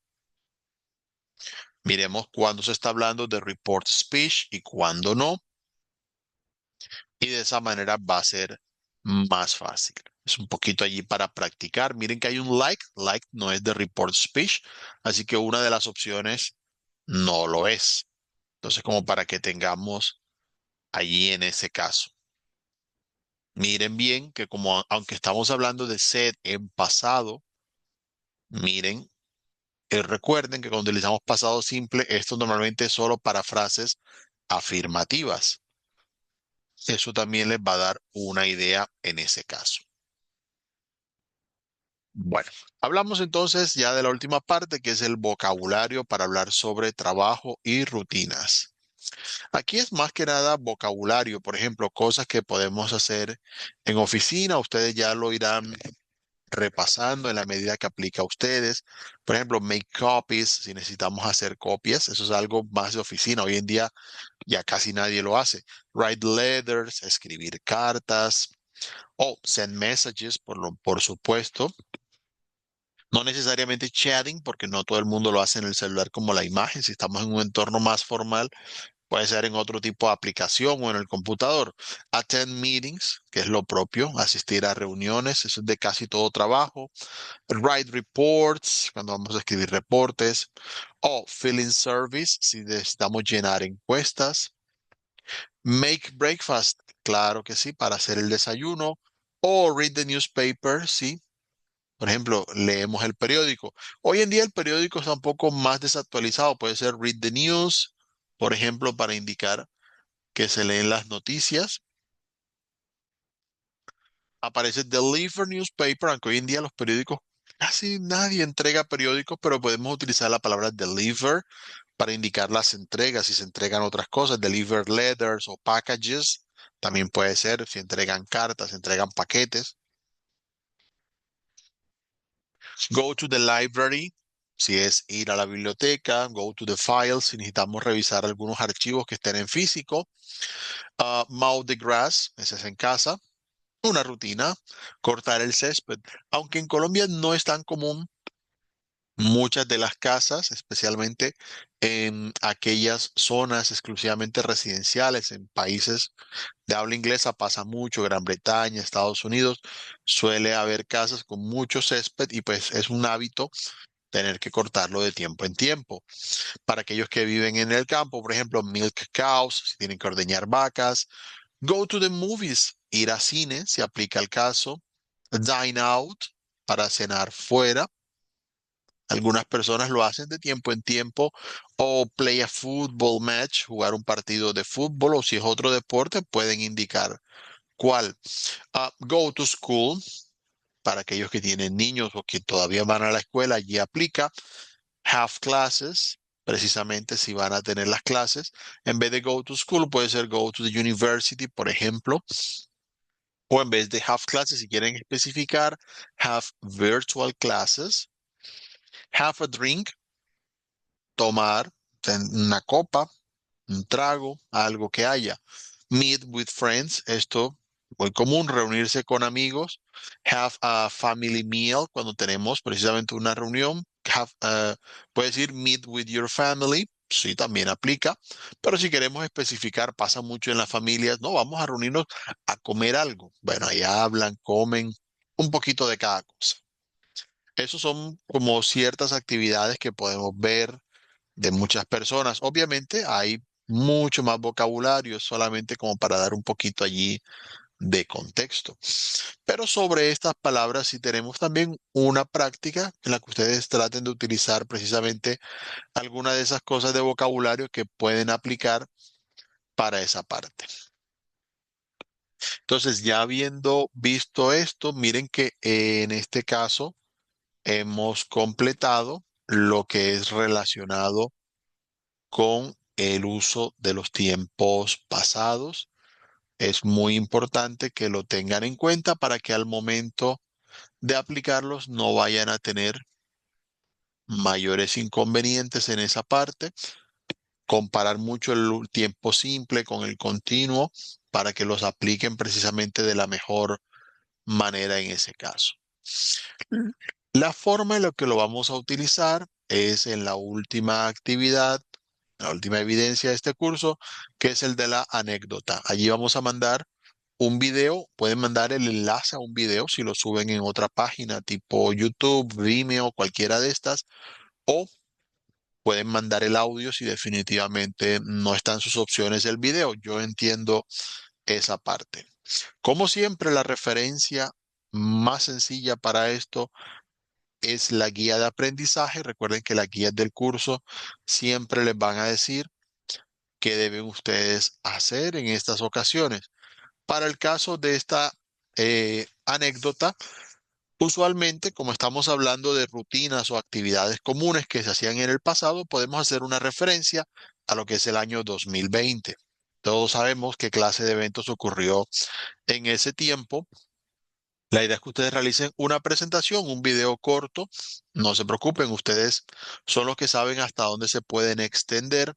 Miremos cuándo se está hablando de report speech y cuándo no. Y de esa manera va a ser más fácil. Es un poquito allí para practicar. Miren que hay un like. Like no es de report speech, así que una de las opciones no lo es. Entonces, como para que tengamos allí en ese caso. Miren bien que como aunque estamos hablando de said en pasado, miren, recuerden que cuando utilizamos pasado simple, esto normalmente es solo para frases afirmativas. Eso también les va a dar una idea en ese caso. Bueno, hablamos entonces ya de la última parte, que es el vocabulario para hablar sobre trabajo y rutinas. Aquí es más que nada vocabulario, por ejemplo, cosas que podemos hacer en oficina. Ustedes ya lo irán repasando en la medida que aplica a ustedes. Por ejemplo, make copies, si necesitamos hacer copias, eso es algo más de oficina. Hoy en día ya casi nadie lo hace. Write letters, escribir cartas o send messages, por supuesto. No necesariamente chatting, porque no todo el mundo lo hace en el celular como la imagen. Si estamos en un entorno más formal, puede ser en otro tipo de aplicación o en el computador. Attend meetings, que es lo propio, asistir a reuniones, eso es de casi todo trabajo. Write reports, cuando vamos a escribir reportes. O fill in service, si necesitamos llenar encuestas. Make breakfast, claro que sí, para hacer el desayuno. O read the newspaper, sí. Por ejemplo, leemos el periódico. Hoy en día el periódico está un poco más desactualizado. Puede ser read the news, por ejemplo, para indicar que se leen las noticias. Aparece deliver newspaper, aunque hoy en día los periódicos, casi nadie entrega periódicos, pero podemos utilizar la palabra deliver para indicar las entregas, si se entregan otras cosas, deliver letters o packages, también puede ser, si entregan cartas, si entregan paquetes. Go to the library, si es ir a la biblioteca. Go to the files, si necesitamos revisar algunos archivos que estén en físico. Mow the grass, ese es en casa. Una rutina, cortar el césped. Aunque en Colombia no es tan común, muchas de las casas, especialmente en aquellas zonas exclusivamente residenciales, en países de habla inglesa pasa mucho, Gran Bretaña, Estados Unidos, suele haber casas con mucho césped y pues es un hábito tener que cortarlo de tiempo en tiempo. Para aquellos que viven en el campo, por ejemplo, milk cows, si tienen que ordeñar vacas. Go to the movies, ir a cine, si aplica el caso. Dine out, para cenar fuera. Algunas personas lo hacen de tiempo en tiempo. O play a football match, jugar un partido de fútbol. O si es otro deporte, pueden indicar cuál. Go to school, para aquellos que tienen niños o que todavía van a la escuela, allí aplica. Have classes, precisamente si van a tener las clases. En vez de go to school, puede ser go to the university, por ejemplo. O en vez de have classes, si quieren especificar, have virtual classes. Have a drink, tomar una copa, un trago, algo que haya. Meet with friends, esto muy común, reunirse con amigos. Have a family meal, cuando tenemos precisamente una reunión. Puede decir meet with your family, sí, también aplica. Pero si queremos especificar, pasa mucho en las familias, no, vamos a reunirnos a comer algo. Bueno, ahí hablan, comen un poquito de cada cosa. Esos son como ciertas actividades que podemos ver de muchas personas. Obviamente hay mucho más vocabulario, solamente como para dar un poquito allí de contexto. Pero sobre estas palabras sí tenemos también una práctica en la que ustedes traten de utilizar precisamente alguna de esas cosas de vocabulario que pueden aplicar para esa parte. Entonces, ya habiendo visto esto, miren que en este caso hemos completado lo que es relacionado con el uso de los tiempos pasados. Es muy importante que lo tengan en cuenta para que al momento de aplicarlos no vayan a tener mayores inconvenientes en esa parte. Comparar mucho el tiempo simple con el continuo para que los apliquen precisamente de la mejor manera en ese caso. La forma en la que lo vamos a utilizar es en la última actividad, la última evidencia de este curso, que es el de la anécdota. Allí vamos a mandar un video, pueden mandar el enlace a un video si lo suben en otra página tipo YouTube, Vimeo, cualquiera de estas, o pueden mandar el audio si definitivamente no están sus opciones del video. Yo entiendo esa parte. Como siempre, la referencia más sencilla para esto es la guía de aprendizaje. Recuerden que las guías del curso siempre les van a decir qué deben ustedes hacer en estas ocasiones. Para el caso de esta anécdota, usualmente, como estamos hablando de rutinas o actividades comunes que se hacían en el pasado, podemos hacer una referencia a lo que es el año 2020. Todos sabemos qué clase de eventos ocurrió en ese tiempo. La idea es que ustedes realicen una presentación, un video corto. No se preocupen, ustedes son los que saben hasta dónde se pueden extender.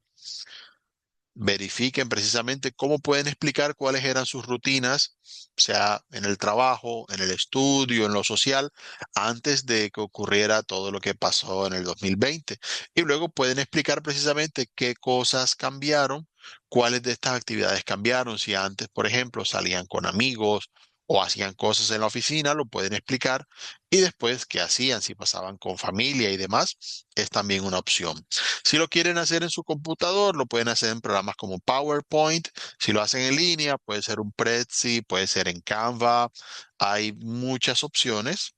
Verifiquen precisamente cómo pueden explicar cuáles eran sus rutinas, sea en el trabajo, en el estudio, en lo social, antes de que ocurriera todo lo que pasó en el 2020. Y luego pueden explicar precisamente qué cosas cambiaron, cuáles de estas actividades cambiaron. Si antes, por ejemplo, salían con amigos o hacían cosas en la oficina, lo pueden explicar. Y después qué hacían, si pasaban con familia y demás, es también una opción. Si lo quieren hacer en su computador, lo pueden hacer en programas como PowerPoint. Si lo hacen en línea, puede ser un Prezi, puede ser en Canva. Hay muchas opciones,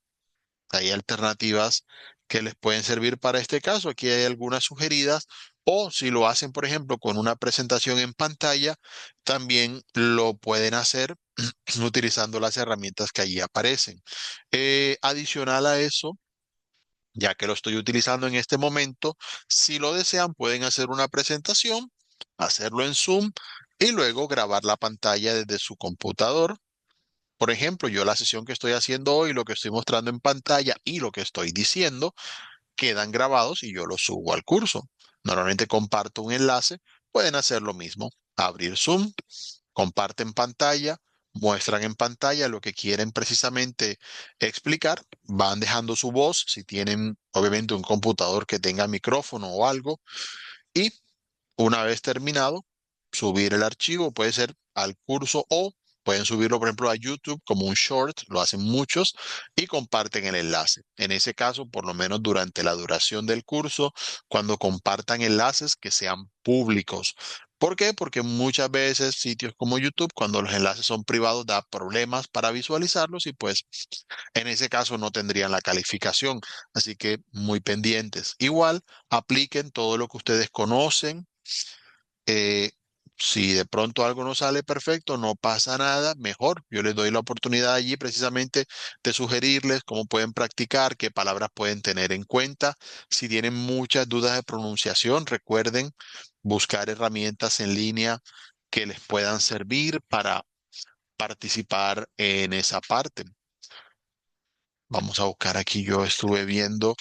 hay alternativas que les pueden servir para este caso. Aquí hay algunas sugeridas. O si lo hacen, por ejemplo, con una presentación en pantalla, también lo pueden hacer utilizando las herramientas que allí aparecen. Adicional a eso, ya que lo estoy utilizando en este momento, si lo desean, pueden hacer una presentación, hacerlo en Zoom y luego grabar la pantalla desde su computador. Por ejemplo, yo la sesión que estoy haciendo hoy, lo que estoy mostrando en pantalla y lo que estoy diciendo, quedan grabados y yo los subo al curso. Normalmente comparto un enlace, pueden hacer lo mismo, abrir Zoom, comparten pantalla, muestran en pantalla lo que quieren precisamente explicar, van dejando su voz, si tienen obviamente un computador que tenga micrófono o algo, y una vez terminado, subir el archivo, puede ser al curso o pueden subirlo, por ejemplo, a YouTube como un short, lo hacen muchos, y comparten el enlace. En ese caso, por lo menos durante la duración del curso, cuando compartan enlaces que sean públicos. ¿Por qué? Porque muchas veces sitios como YouTube, cuando los enlaces son privados, da problemas para visualizarlos y pues en ese caso no tendrían la calificación. Así que muy pendientes. Igual, apliquen todo lo que ustedes conocen. eh, si de pronto algo no sale perfecto, no pasa nada, mejor. Yo les doy la oportunidad allí precisamente de sugerirles cómo pueden practicar, qué palabras pueden tener en cuenta. Si tienen muchas dudas de pronunciación, recuerden buscar herramientas en línea que les puedan servir para participar en esa parte. Vamos a buscar aquí, yo estuve viendo,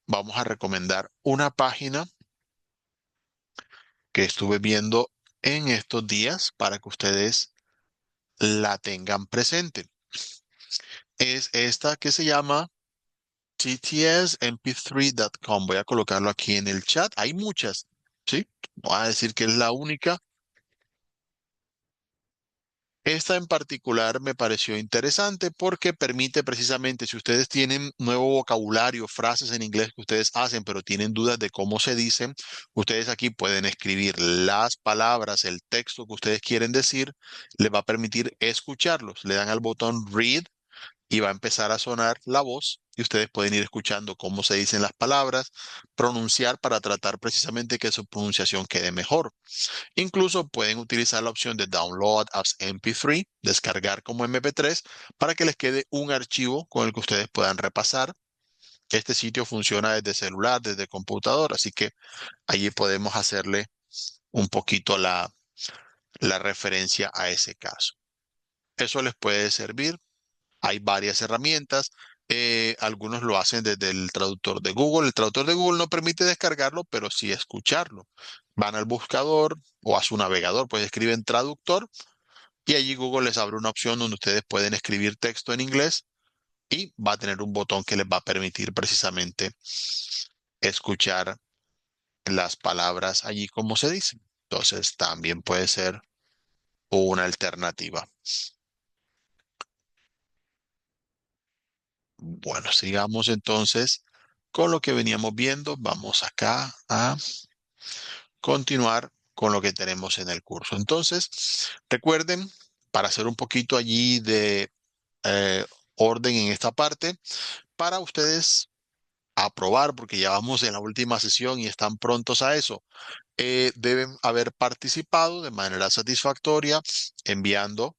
vamos a recomendar una página que estuve viendo en estos días para que ustedes la tengan presente. Es esta que se llama ttsmp3.com. Voy a colocarlo aquí en el chat. Hay muchas, ¿sí? Voy a decir que es la única. Esta en particular me pareció interesante porque permite precisamente, si ustedes tienen nuevo vocabulario, frases en inglés que ustedes hacen, pero tienen dudas de cómo se dicen, ustedes aquí pueden escribir las palabras, el texto que ustedes quieren decir, les va a permitir escucharlos. Le dan al botón read y va a empezar a sonar la voz y ustedes pueden ir escuchando cómo se dicen las palabras, pronunciar para tratar precisamente que su pronunciación quede mejor. Incluso pueden utilizar la opción de Download as MP3, descargar como MP3, para que les quede un archivo con el que ustedes puedan repasar. Este sitio funciona desde celular, desde computador, así que allí podemos hacerle un poquito la referencia a ese caso. Eso les puede servir. Hay varias herramientas. Algunos lo hacen desde el traductor de Google. El traductor de Google no permite descargarlo, pero sí escucharlo. Van al buscador o a su navegador, pues escriben traductor y allí Google les abre una opción donde ustedes pueden escribir texto en inglés y va a tener un botón que les va a permitir precisamente escuchar las palabras allí como se dicen. Entonces también puede ser una alternativa. Bueno, sigamos entonces con lo que veníamos viendo. Vamos acá a continuar con lo que tenemos en el curso. Entonces, recuerden, para hacer un poquito allí de eh, orden en esta parte, para ustedes aprobar, porque ya vamos en la última sesión y están prontos a eso, deben haber participado de manera satisfactoria enviando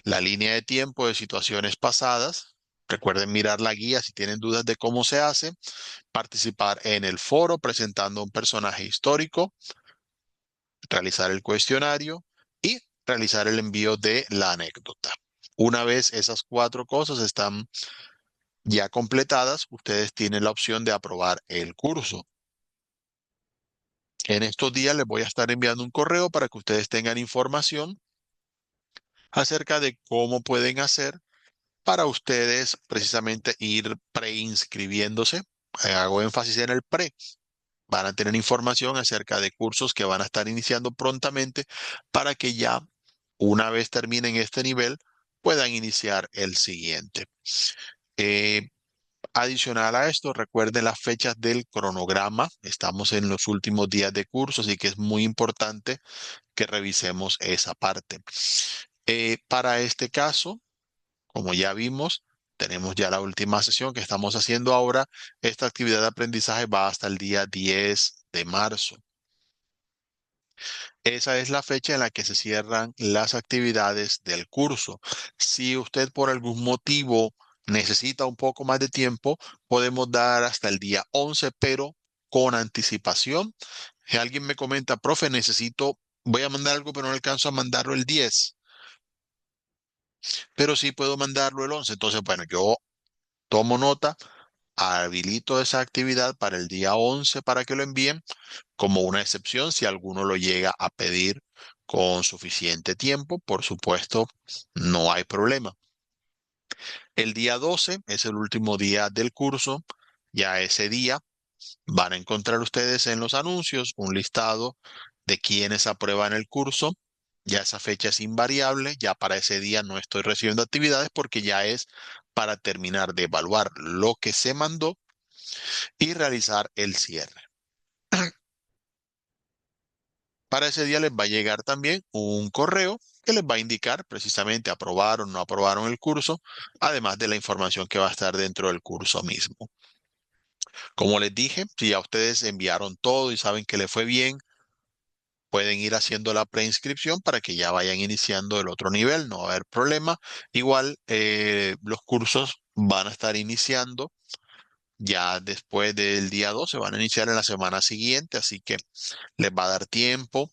la línea de tiempo de situaciones pasadas. Recuerden mirar la guía si tienen dudas de cómo se hace, participar en el foro presentando un personaje histórico, realizar el cuestionario y realizar el envío de la anécdota. Una vez esas cuatro cosas están ya completadas, ustedes tienen la opción de aprobar el curso. En estos días les voy a estar enviando un correo para que ustedes tengan información acerca de cómo pueden hacer para ustedes precisamente ir preinscribiéndose. Hago énfasis en el pre. Van a tener información acerca de cursos que van a estar iniciando prontamente para que ya una vez terminen este nivel puedan iniciar el siguiente. Eh, Adicional a esto, recuerden las fechas del cronograma. Estamos en los últimos días de curso, así que es muy importante que revisemos esa parte. Para este caso, como ya vimos, tenemos ya la última sesión que estamos haciendo ahora. Esta actividad de aprendizaje va hasta el día 10 de marzo. Esa es la fecha en la que se cierran las actividades del curso. Si usted por algún motivo necesita un poco más de tiempo, podemos dar hasta el día 11, pero con anticipación. Si alguien me comenta, profe, voy a mandar algo, pero no alcanzo a mandarlo el 10, pero sí puedo mandarlo el 11. Entonces, bueno, yo tomo nota, habilito esa actividad para el día 11 para que lo envíen como una excepción si alguno lo llega a pedir con suficiente tiempo. Por supuesto, no hay problema. El día 12 es el último día del curso. Ya ese día van a encontrar ustedes en los anuncios un listado de quienes aprueban el curso. Ya esa fecha es invariable. Ya para ese día no estoy recibiendo actividades porque ya es para terminar de evaluar lo que se mandó y realizar el cierre. Para ese día les va a llegar también un correo que les va a indicar precisamente aprobaron o no aprobaron el curso, además de la información que va a estar dentro del curso mismo. Como les dije, si ya ustedes enviaron todo y saben que les fue bien, pueden ir haciendo la preinscripción para que ya vayan iniciando el otro nivel, no va a haber problema. Igual los cursos van a estar iniciando ya después del día 12, van a iniciar en la semana siguiente, así que les va a dar tiempo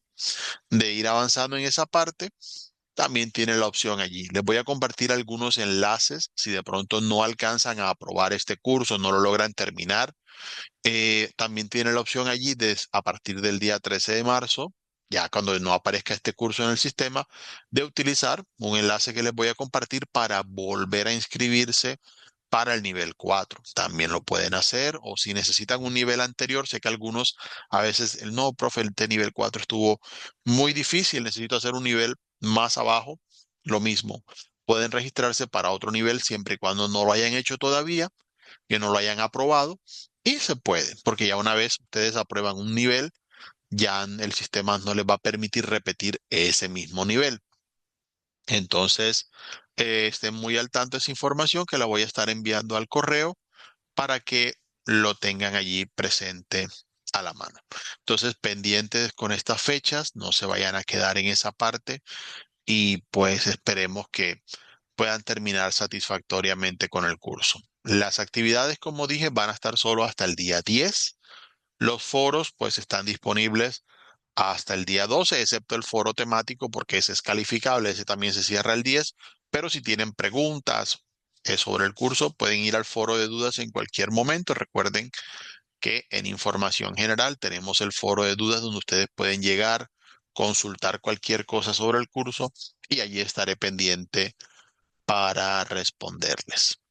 de ir avanzando en esa parte. También tiene la opción allí. Les voy a compartir algunos enlaces si de pronto no alcanzan a aprobar este curso, no lo logran terminar. También tiene la opción allí a partir del día 13 de marzo, ya cuando no aparezca este curso en el sistema, de utilizar un enlace que les voy a compartir para volver a inscribirse para el nivel 4. También lo pueden hacer o si necesitan un nivel anterior, sé que algunos a veces el no, profe, el de nivel 4 estuvo muy difícil, necesito hacer un nivel más abajo, lo mismo. Pueden registrarse para otro nivel siempre y cuando no lo hayan hecho todavía, que no lo hayan aprobado y se puede, porque ya una vez ustedes aprueban un nivel, ya el sistema no les va a permitir repetir ese mismo nivel. Entonces, estén muy al tanto de esa información que la voy a estar enviando al correo para que lo tengan allí presente a la mano. Entonces, pendientes con estas fechas, no se vayan a quedar en esa parte y pues esperemos que puedan terminar satisfactoriamente con el curso. Las actividades, como dije, van a estar solo hasta el día 10. Los foros, pues, están disponibles hasta el día 12, excepto el foro temático, porque ese es calificable, ese también se cierra el 10. Pero si tienen preguntas sobre el curso, pueden ir al foro de dudas en cualquier momento. Recuerden que en información general tenemos el foro de dudas donde ustedes pueden llegar, consultar cualquier cosa sobre el curso y allí estaré pendiente para responderles.